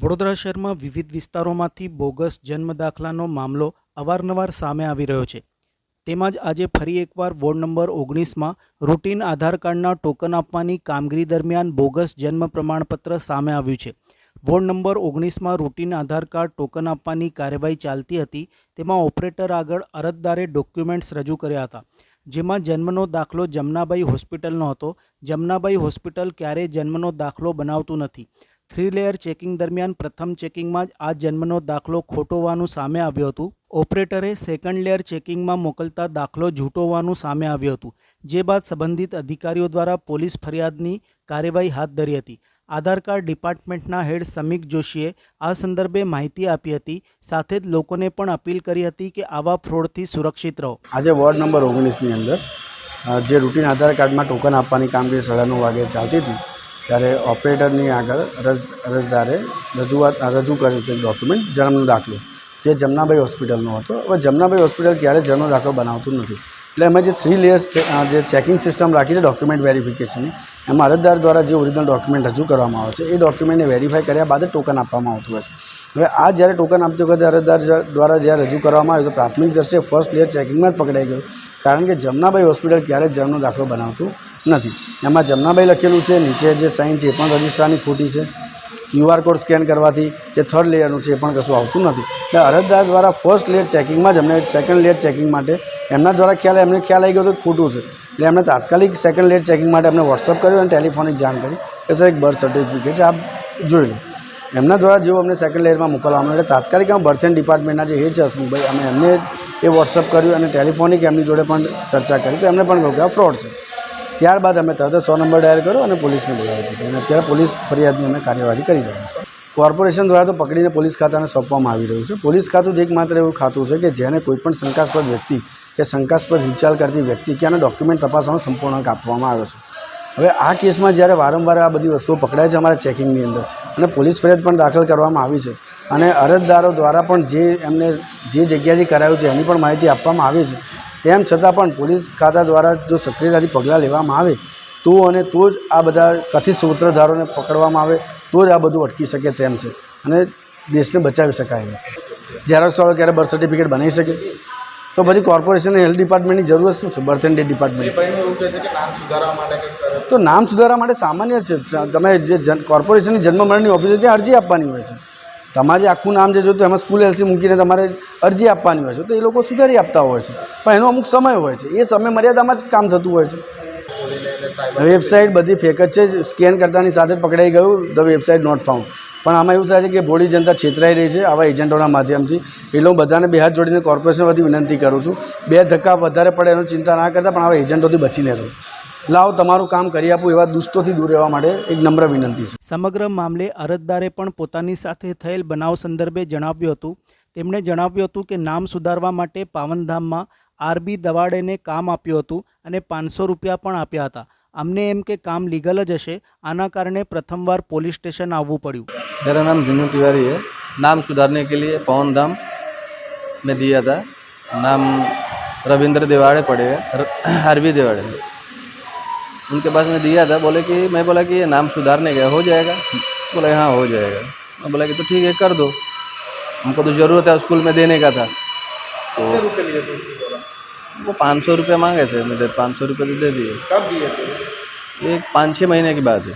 વડોદરા શહેરમાં વિવિધ વિસ્તારોમાંથી બોગસ જન્મ દાખલાનો મામલો અવારનવાર સામે આવી રહ્યો છે। તેમાં જ આજે ફરી એકવાર વોર્ડ નંબર 19માં રૂટીન આધાર કાર્ડના ટોકન આપવાની કામગીરી દરમિયાન બોગસ જન્મ પ્રમાણપત્ર સામે આવ્યું છે। વોર્ડ નંબર 19માં રૂટીન આધાર કાર્ડ ટોકન આપવાની કાર્યવાહી ચાલતી હતી। તેમાં ઓપરેટર આગળ અરજદારે ડોક્યુમેન્ટ્સ રજૂ કર્યા હતા, જેમાં જન્મનો દાખલો જમનાબાઈ હોસ્પિટલનો હતો। જમનાબાઈ હોસ્પિટલ ક્યારેય જન્મનો દાખલો બનાવતું નથી। 3 લેયર ચેકિંગ દરમિયાન પ્રથમ ચેકિંગમાં જ આ જન્મનો દાખલો ખોટો હોવાનું સામે આવ્યું હતું। ઓપરેટરે સેકન્ડ લેયર ચેકિંગમાં મોકલતા દાખલો જૂઠો હોવાનું સામે આવ્યું હતું, જે બાદ સંબંધિત અધિકારીઓ દ્વારા પોલીસ ફરિયાદની કાર્યવાહી હાથ ધરી હતી। આધાર કાર્ડ ડિપાર્ટમેન્ટના હેડ સમીક જોશીએ આ સંદર્ભે માહિતી આપી હતી। સાથે જ લોકોને પણ અપીલ કરી હતી કે આવા ફ્રોડથી સુરક્ષિત રહો। આજે વોર્ડ નંબર 19ની અંદર જે રૂટીન આધાર કાર્ડમાં ટોકન આપવાની કામગીરી 9:30 વાગે ચાલતી હતી, ત્યારે ઓપરેટરની આગળ અરજદારે રજૂ કર્યું છે ડોક્યુમેન્ટ જન્મનો દાખલો, જે જમનાબાઈ હોસ્પિટલનો હતો। હવે જમનાબાઈ હોસ્પિટલ ક્યારેય જન્મનો દાખલો બનાવતું નથી, એટલે અમે જે 3 લેયર્સ જે ચેકિંગ સિસ્ટમ રાખી છે ડોક્યુમેન્ટ વેરિફિકેશનની, એમાં અરજદાર દ્વારા જે ઓરિજિનલ ડોક્યુમેન્ટ રજૂ કરવામાં આવે છે એ ડોક્યુમેન્ટને વેરીફાઈ કર્યા બાદ જ ટોકન આપવામાં આવતું હોય છે। હવે આ જ્યારે ટોકન આપતી વખતે અરજદાર દ્વારા જ્યારે રજૂ કરવામાં આવ્યું તો પ્રાથમિક દ્રષ્ટિએ ફર્સ્ટ લેયર ચેકિંગમાં જ પકડાઈ ગયું, કારણ કે જમનાબાઈ હોસ્પિટલ ક્યારેય જન્મનો દાખલો બનાવતું નથી। એમાં જમનાબાઈ લખેલું છે, નીચે જે સાઇન છે એ પણ રજિસ્ટ્રારની ખોટી છે, QR કોડ સ્કેન કરવાથી જે 3rd લેયરનું છે એ પણ કશું આવતું નથી। એટલે અરજદાર દ્વારા ફર્સ્ટ લેયર ચેકિંગમાં જ અમને સેકન્ડ લેયર ચેકિંગ માટે એમના દ્વારા એમને ખ્યાલ આવી ગયો તો ખોટું છે, એટલે એમણે તાત્કાલિક સેકન્ડ લેયર ચેકિંગ માટે અમને વોટ્સઅપ કર્યું અને ટેલિફોનિક જાણ કરી કે સર એક બર્થ સર્ટિફિકેટ છે, આપ જોઈ લો। એમના દ્વારા જેવું અમને સેકન્ડ લેયરમાં મોકલવામાં એટલે તાત્કાલિક અમે બર્થ એન્ડ ડિપાર્ટમેન્ટના જે હેડ છે હસમુખભાઈ, અમે એમને એ વોટ્સઅપ કર્યું અને ટેલિફોનિક એમની જોડે પણ ચર્ચા કરી તો એમને પણ કહ્યું કે આ ફ્રોડ છે। ત્યારબાદ અમે તરત 100 નંબર ડાયલ કર્યો અને પોલીસને બોલાવી દીધી અને અત્યારે પોલીસ ફરિયાદની અમે કાર્યવાહી કરી રહ્યા છીએ। કોર્પોરેશન દ્વારા તો પકડીને પોલીસ ખાતાને સોંપવામાં આવી રહ્યું છે। પોલીસ ખાતું જ એકમાત્ર એવું ખાતું છે કે જેને કોઈપણ શંકાસ્પદ વ્યક્તિ કે શંકાસ્પદ હિલચાલ કરતી વ્યક્તિ કે આના ડોક્યુમેન્ટ તપાસવાનો સંપૂર્ણ હક આપવામાં આવ્યો છે। હવે આ કેસમાં જ્યારે વારંવાર આ બધી વસ્તુઓ પકડાય છે અમારા ચેકિંગની અંદર અને પોલીસ ફરિયાદ પણ દાખલ કરવામાં આવી છે અને અરજદારો દ્વારા પણ એમને જે જગ્યાથી કરાયું છે એની પણ માહિતી આપવામાં આવી છે, તેમ છતાં પણ પોલીસ ખાતા દ્વારા જો સક્રિયતાથી પગલાં લેવામાં આવે તો જ આ બધા કથિત સૂત્રધારોને પકડવામાં આવે તો જ આ બધું અટકી શકે તેમ છે અને દેશને બચાવી શકાય એમ છે। ઝેરોક્સવાળો ક્યારે બર્થ સર્ટિફિકેટ બનાવી શકે તો પછી કોર્પોરેશન હેલ્થ ડિપાર્ટમેન્ટની જરૂરત શું છે? બર્થ એન્ડ ડેથ ડિપાર્ટમેન્ટ તો નામ સુધારવા માટે સામાન્ય છે। તમે જે કોર્પોરેશનની જન્મ મરણની ઓફિસ છે ત્યાં અરજી આપવાની હોય છે। તમારે આખું નામ જે જોતું એમાં સ્કૂલ LC મૂકીને તમારે અરજી આપવાની હોય છે, તો એ લોકો સુધારી આપતા હોય છે, પણ એનો અમુક સમય હોય છે, એ સમય મર્યાદામાં જ કામ થતું હોય છે। વેબસાઇટ બધી ફેક જ છે, સ્કેન કરતાની સાથે પકડાઈ ગયું ધ વેબસાઇટ નોટ ફાઉન્ડ। પણ આમાં એવું થાય છે કે ભોળી જનતા છેતરાઈ રહી છે આવા એજન્ટોના માધ્યમથી। એટલે હું બધાને બે હાથ જોડીને કોર્પોરેશન વતી વિનંતી કરું છું, 2 ધક્કા વધારે પડે એનો ચિંતા ના કરતા પણ આવા એજન્ટોથી બચીને રહો। લાવો તમારું કામ કરી આપું એવા દુષ્ટોથી દૂર રહેવા માટે એક નમ્ર વિનંતી છે। સમગ્ર મામલે અરજદારે પણ પોતાની સાથે થયેલ બનાવ સંદર્ભે જણાવ્યું હતું। તેમણે જણાવ્યું હતું કે નામ સુધારવા માટે પાવનધામમાં RB દવાડેને કામ આપ્યું હતું અને 500 રૂપિયા પણ આપ્યા હતા। અમને એમ કે કામ લીગલ જ હશે, આના કારણે પ્રથમવાર પોલીસ સ્ટેશન આવવું પડ્યું। मेरा नाम जुन्नू तिवारी है। नाम सुधारने के लिए पवन धाम में दिया था, नाम रविंद्र देवाड़े पड़ेगा, RB देवाड़े। उनके पास में दिया था, बोले कि मैं बोला कि ये नाम सुधारने का हो जाएगा, बोले हाँ हो जाएगा। मैं बोला कि तो ठीक है कर दो, हमको तो ज़रूरत है स्कूल में देने का था। तो रुपये लिए थे उसके द्वारा? वो 500 रुपये मांगे थे, मैं 500 रुपये तो दे दिए। कब दिए थे? ये 5-6 महीने की बात है।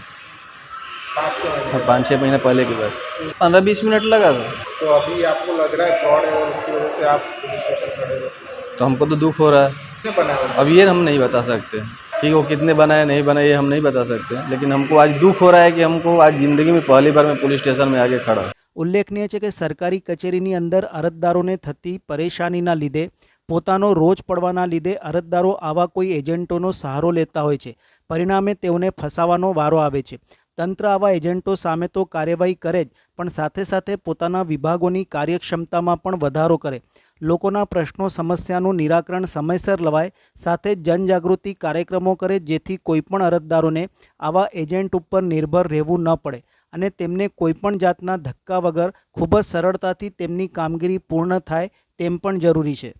5-6 महीने? 5-6 महीने पहले की बात। 15-20 मिनट लगा था। तो अभी आपको लग रहा है फ्रॉड है और उसकी वजह से आप पुलिस स्टेशन खड़े हो? तो हमको तो दुख हो रहा है। कितने बनाए हो? अब ये हम नहीं बता सकते कि वो कितने बनाए नहीं बनाए, ये हम नहीं बता सकते, लेकिन हमको आज दुख हो रहा है कि हमको आज ज़िंदगी में पहली बार मैं पुलिस स्टेशन में आके खड़ा हूँ। ઉલ્લેખનીય છે કે સરકારી કચેરીની અંદર અરજદારોને થતી પરેશાનીના લીધે, પોતાનો રોજ પડવાના લીધે અરજદારો આવા કોઈ એજન્ટોનો સહારો લેતા હોય છે। પરિણામે તેઓને ફસાવાનો વારો આવે છે। તંત્ર આવા એજન્ટો સામે તો કાર્યવાહી કરે જ, પણ સાથે સાથે પોતાના વિભાગોની કાર્યક્ષમતામાં પણ વધારો કરે, લોકોના પ્રશ્નો સમસ્યાનું નિરાકરણ સમયસર લવાય, સાથે જ જનજાગૃતિ કાર્યક્રમો કરે, જેથી કોઈપણ અરજદારોને આવા એજન્ટ ઉપર નિર્ભર રહેવું ન પડે અને તેમને કોઈપણ જાતના ધક્કા વગર ખૂબ જ સરળતાથી તેમની કામગીરી પૂર્ણ થાય તેમ પણ જરૂરી છે।